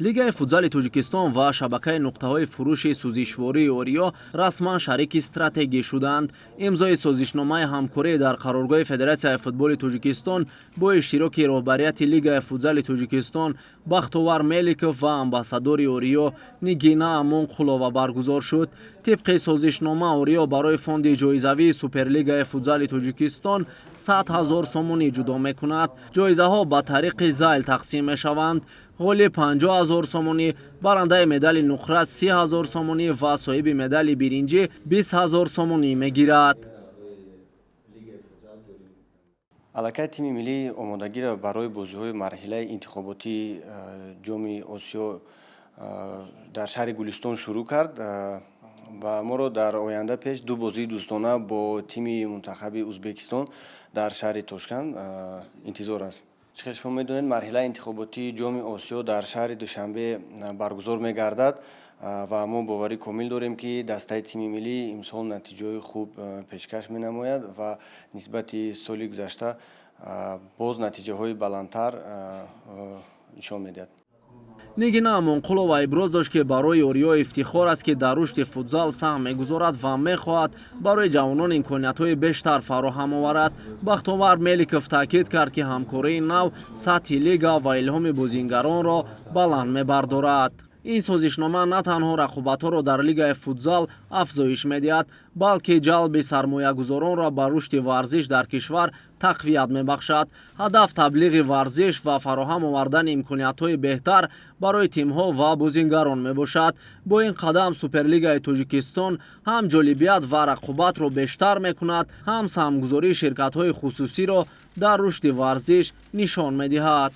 лигаи футзали Тоҷикистон ва шабакаи нуқтаҳои фурӯши сӯзишвории Ориё расман шарики стратегӣ шуданд. Имзои созишномаи ҳамкорӣ дар қароргоҳи Федератсияи футболи Тоҷикистон бо иштироки роҳбарияти лигаи футзали Тоҷикистон Бахтовар Меликов ва амбассадори Ориё Нигина Амонқулова баргузор шуд. Тибқи созишнома Ориё барои фонди ҷоизавии Суперлигаи футзали Тоҷикистон 100 000 сомонӣ ҷудо мекунад. Ҷоизаҳо ба тариқи зайл тақсим мешаванд. ғолиб 50 000 сомонӣ, барандаи медали нуқра 30 000 сомонӣ ва соҳиби медали биринҷӣ 20 000 сомонӣ мегирад. аллакай тими миллии омодагиро барои бозиҳои марҳилаи интихоботии ҷоми Осиё дар шаҳри Гулистон шурӯъ кард ва моро дар оянда пеш ду бозии дӯстона бо тими мунтахаби Узбекистон дар шаҳри Тошканд интизор аст. Чӣ шумо медонед, марҳилаи интихоботии ҷоми Осиё дар шаҳри Душанбе баргузор мегардад ва мо боварӣ комил дорем, ки дастаи тими миллӣ имсол натиҷаҳои хуб пешкаш менамояд ва нисбати соли гузашта боз натиҷаҳои баландтар нишон медиҳад. Нигина Амонқулова иброз дошт, ки барои Ориё ифтихор аст, ки дар рушди футзал саҳм мегузорад ва мехоҳад барои ҷавонон имкониятҳои бештар фароҳам оварад. Бахтовар Меликов таъкид кард, ки ҳамкории нав сатҳи лига ва илҳоми бозингаронро баланд мебардорад. ин созишнома на танҳо рақобатҳоро дар лигаи футзал афзоиш медиҳад, балки ҷалби сармоягузоронро ба рушди варзиш дар кишвар тақвият мебахшад. ҳадаф таблиғи варзиш ва фароҳам овардани имкониятҳои беҳтар барои тимҳо ва бозингарон мебошад. бо ин қадам Суперлигаи Тоҷикистон ҳам ҷолибият ва рақобатро бештар мекунад, ҳам саҳмгузории ширкатҳои хусусиро дар рушди варзиш нишон медиҳад.